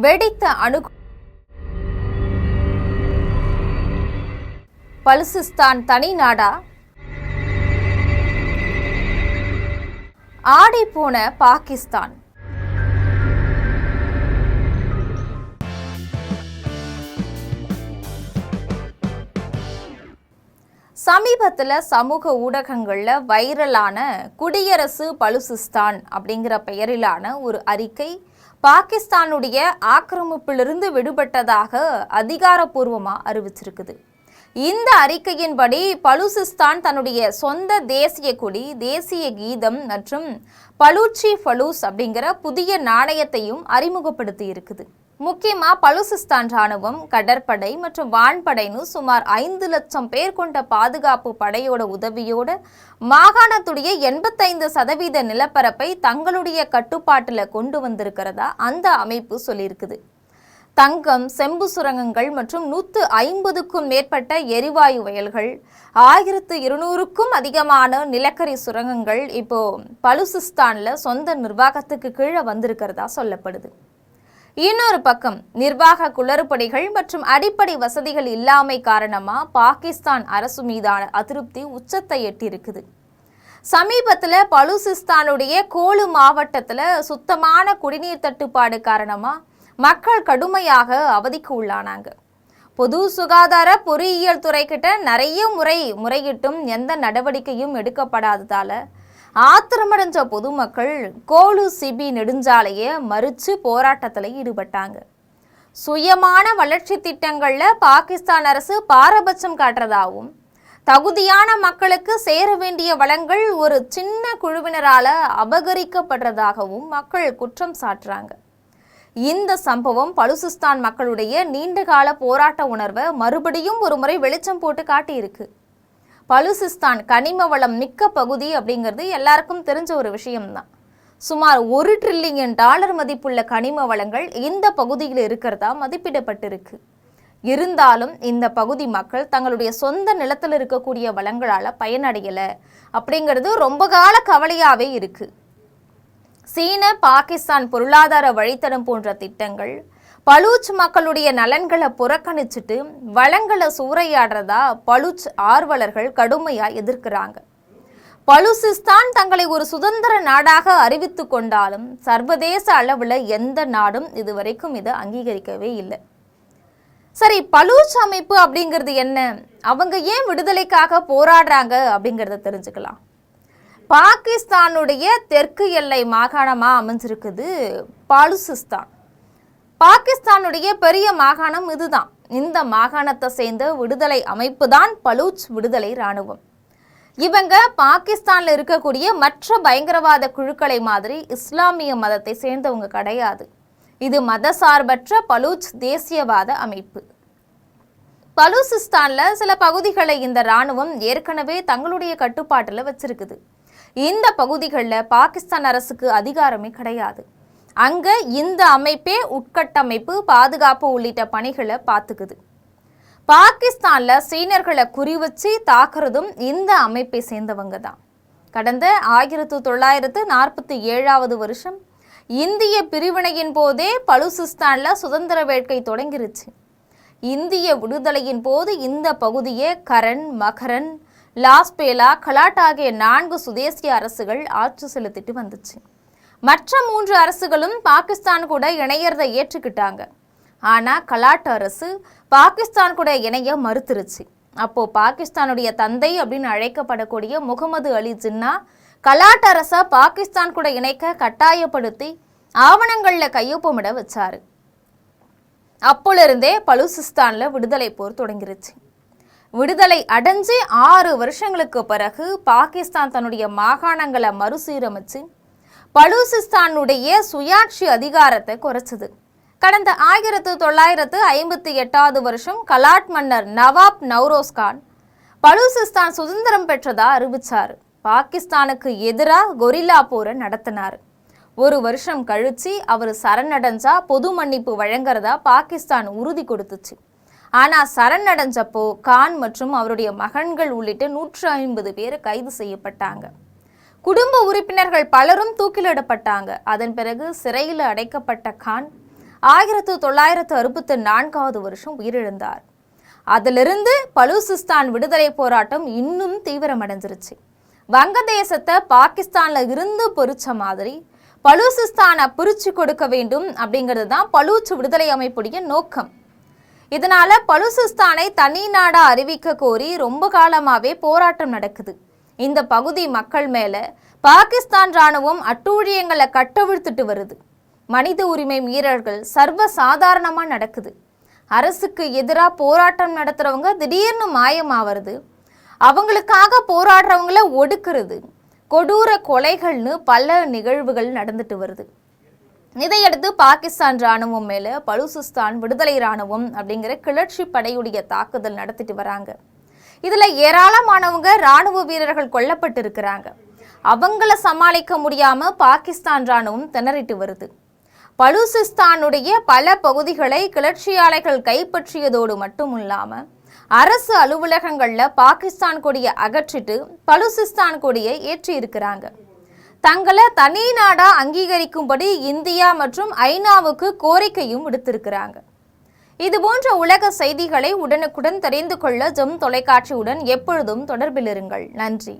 வெடித்த அணு பலுசிஸ்தான் தனி நாடா? ஆடிப்போன பாகிஸ்தான். சமீபத்தில் சமூக ஊடகங்களில் வைரலான குடியரசு பலுசிஸ்தான் அப்படிங்கிற பெயரிலான ஒரு அறிக்கை பாகிஸ்தானுடைய ஆக்கிரமிப்பிலிருந்து விடுபட்டதாக அதிகாரப்பூர்வமாக அறிவிச்சிருக்குது. இந்த அறிக்கையின்படி பலுசிஸ்தான் தன்னுடைய சொந்த தேசிய கொடி, தேசிய கீதம் மற்றும் பலூச்சி ஃபலூஸ் அப்படிங்கிற புதிய நாணயத்தையும் அறிமுகப்படுத்தி இருக்குது. முக்கியமாக பலுசிஸ்தான் ராணுவம், கடற்படை மற்றும் வான்படைன்னு சுமார் 5 லட்சம் பேர் கொண்ட பாதுகாப்பு படையோட உதவியோடு மாகாணத்துடைய 85% நிலப்பரப்பை தங்களுடைய கட்டுப்பாட்டில் கொண்டு வந்திருக்கிறதா அந்த அமைப்பு சொல்லியிருக்குது. தங்கம், செம்பு சுரங்கங்கள் மற்றும் 150க்கும் மேற்பட்ட எரிவாயு வயல்கள், 1200க்கும் அதிகமான நிலக்கரி சுரங்கங்கள் இப்போ பலுசிஸ்தான்ல சொந்த நிர்வாகத்துக்கு கீழே வந்திருக்கிறதா சொல்லப்படுது. இன்னொரு பக்கம் நிர்வாக குளறுபடிகள் மற்றும் அடிப்படை வசதிகள் இல்லாமை காரணமா பாகிஸ்தான் அரசு மீதான அதிருப்தி உச்சத்தை எட்டியிருக்குது. சமீபத்தில் பலுசிஸ்தானுடைய கோலு மாவட்டத்தில் சுத்தமான குடிநீர் தட்டுப்பாடு காரணமா மக்கள் கடுமையாக அவதிக்கு உள்ளானாங்க. பொது சுகாதார பொறியியல் துறை கிட்ட நிறைய முறையிட்டும் எந்த நடவடிக்கையும் எடுக்கப்படாததால ஆத்திரமடைஞ்ச பொதுமக்கள் கோலு சிபி நெடுஞ்சாலையை மறித்து போராட்டத்தில் ஈடுபட்டாங்க. சுயமான வளர்ச்சி திட்டங்களில் பாகிஸ்தான் அரசு பாரபட்சம் காட்டுறதாகவும், தகுதியான மக்களுக்கு சேர வேண்டிய வளங்கள் ஒரு சின்ன குழுவினரால் அபகரிக்கப்படுறதாகவும் மக்கள் குற்றம் சாட்டுறாங்க. இந்த சம்பவம் பலுசிஸ்தான் மக்களுடைய நீண்டகால போராட்ட உணர்வை மறுபடியும் ஒரு முறை வெளிச்சம் போட்டு காட்டியிருக்கு. பலுசிஸ்தான் கனிம வளம் மிக்க பகுதி அப்படிங்கிறது எல்லாருக்கும் தெரிஞ்ச ஒரு விஷயம்தான். சுமார் $1 டிரில்லியன் மதிப்புள்ள கனிம வளங்கள் இந்த பகுதியில் இருக்கிறதா மதிப்பிடப்பட்டிருக்கு. இருந்தாலும் இந்த பகுதி மக்கள் தங்களுடைய சொந்த நிலத்தில் இருக்கக்கூடிய வளங்களால் பயனடையலை அப்படிங்கிறது ரொம்ப கால கவலையாகவே இருக்கு. சீன பாகிஸ்தான் பொருளாதார வழித்தடம் போன்ற திட்டங்கள் பலூச் மக்களுடைய நலன்களை புறக்கணிச்சுட்டு வளங்களை சூறையாடுறதா பலூச் ஆர்வலர்கள் கடுமையாக எதிர்க்கிறாங்க. பலுசிஸ்தான் தங்களை ஒரு சுதந்திர நாடாக அறிவித்து கொண்டாலும் சர்வதேச அளவில் எந்த நாடும் இதுவரைக்கும் இதை அங்கீகரிக்கவே இல்லை. சரி, பலூச் அமைப்பு அப்படிங்கிறது என்ன? அவங்க ஏன் விடுதலைக்காக போராடுறாங்க அப்படிங்கிறத தெரிஞ்சுக்கலாம். பாகிஸ்தானுடைய தெற்கு எல்லை மாகாணமாக அமைஞ்சிருக்குது பலுசிஸ்தான். பாகிஸ்தானுடைய பெரிய மாகாணம் இதுதான். இந்த மாகாணத்தை சேர்ந்த விடுதலை அமைப்பு தான் பலூச் விடுதலை இராணுவம். இவங்க பாகிஸ்தானில் இருக்கக்கூடிய மற்ற பயங்கரவாத குழுக்களை மாதிரி இஸ்லாமிய மதத்தை சேர்ந்தவங்க கிடையாது. இது மதசார்பற்ற பலூச் தேசியவாத அமைப்பு. பலுசிஸ்தானில் சில பகுதிகளை இந்த இராணுவம் ஏற்கனவே தங்களுடைய கட்டுப்பாட்டில் வச்சிருக்குது. இந்த பகுதிகளில் பாகிஸ்தான் அரசுக்கு அதிகாரமே கிடையாது. அங்கே இந்த அமைப்பே உட்கட்டமைப்பு, பாதுகாப்பு உள்ளிட்ட பணிகளை பார்த்துக்குது. பாகிஸ்தானில் சீனர்களை குறிவச்சு தாக்குறதும் இந்த அமைப்பை சேர்ந்தவங்க தான். கடந்த 1947 வருஷம் இந்திய பிரிவினையின் போதே பலுசிஸ்தானில் சுதந்திர வேட்கை தொடங்கிருச்சு. இந்திய விடுதலையின் போது இந்த பகுதியை கரன், மகரன், லாஸ்பேலா, கலாட் ஆகிய 4 சுதேசிய அரசுகள் ஆட்சி செலுத்திட்டு வந்துச்சு. மற்ற 3 அரசுகளும் பாகிஸ்தான் கூட இணையறதை ஏற்றுக்கிட்டாங்க. ஆனால் கலாட் அரசு பாகிஸ்தான் கூட இணைய மறுத்துருச்சு. அப்போ பாகிஸ்தானுடைய தந்தை அப்படின்னு அழைக்கப்படக்கூடிய முகமது அலி ஜின்னா கலாட் அரசை பாகிஸ்தான் கூட இணைக்க கட்டாயப்படுத்தி ஆவணங்களில் கையொப்பமிட வச்சாரு. அப்போலிருந்தே பலுசிஸ்தானில் விடுதலை போர் தொடங்கிருச்சு. விடுதலை அடைஞ்சு 6 வருஷங்களுக்கு பிறகு பாகிஸ்தான் தன்னுடைய மாகாணங்களை மறுசீரமைச்சு பலுசிஸ்தானுடைய சுயாட்சி அதிகாரத்தை குறைச்சது. கடந்த 1958 வருஷம் கலாட் மன்னர் நவாப் நவ்ரோஸ் கான் பலுசிஸ்தான் சுதந்திரம் பெற்றதா அறிவிச்சார். பாகிஸ்தானுக்கு எதிராக கொரில்லா போரை நடத்தினார். 1 வருஷம் கழிச்சு அவர் சரணடைஞ்சா பொது மன்னிப்பு வழங்குறதா பாகிஸ்தான் உறுதி கொடுத்துச்சு. ஆனால் சரணடைஞ்சப்போ கான் மற்றும் அவருடைய மகன்கள் உள்ளிட்ட 150 பேர் கைது செய்யப்பட்டாங்க. குடும்ப உறுப்பினர்கள் பலரும் தூக்கிலிடப்பட்டாங்க. அதன் பிறகு சிறையில் அடைக்கப்பட்ட கான் 1964வது வருஷம் உயிரிழந்தார். அதிலிருந்து பலூசிஸ்தான் விடுதலை போராட்டம் இன்னும் தீவிரமடைஞ்சிருச்சு. வங்கதேசத்தை பாகிஸ்தான்ல இருந்து பொறிச்ச மாதிரி பலூசிஸ்தானை பிரிச்சு கொடுக்க வேண்டும் அப்படிங்கிறது தான் பலூச் விடுதலை அமைப்புடைய நோக்கம். இதனால பலூசிஸ்தானை தனி நாடா அறிவிக்க கோரி ரொம்ப காலமாவே போராட்டம் நடக்குது. இந்த பகுதி மக்கள் மேல பாகிஸ்தான் ராணுவம் அட்டூழியங்களை கட்டவிழ்த்துட்டு வருது. மனித உரிமை மீறல்கள் சர்வ சாதாரணமா நடக்குது. அரசுக்கு எதிராக போராட்டம் நடத்துறவங்க திடீர்னு மாயமாவது, அவங்களுக்காக போராடுறவங்கள ஒடுக்குறது, கொடூர கொலைகள்னு பல நிகழ்வுகள் நடந்துட்டு வருது. இதையடுத்து பாகிஸ்தான் ராணுவம் மேல பலூசிஸ்தான் விடுதலை ராணுவம் அப்படிங்கிற கிளர்ச்சி படையுடைய தாக்குதல் நடத்திட்டு வராங்க. இதுல ஏராளமானவங்க ராணுவ வீரர்கள் கொல்லப்பட்டு இருக்கிறாங்க. அவங்கள சமாளிக்க முடியாம பாகிஸ்தான் ராணுவம் திணறிட்டு வருது. பலூசிஸ்தானுடைய பல பகுதிகளை கிளர்ச்சியாளர்கள் கைப்பற்றியதோடு மட்டும் இல்லாம அரசு அலுவலகங்கள்ல பாகிஸ்தான் கொடியை அகற்றிட்டு பலூசிஸ்தான் கொடியை ஏற்றி இருக்கிறாங்க. தங்களை தனி நாடா அங்கீகரிக்கும்படி இந்தியா மற்றும் ஐநாவுக்கு கோரிக்கையும் விடுத்திருக்கிறாங்க. இது போன்ற உலக செய்திகளை உடனுக்குடன் தெரிந்து கொள்ள ஜெம் தொலைக்காட்சியுடன் எப்பொழுதும் தொடர்பில் இருங்கள். நன்றி.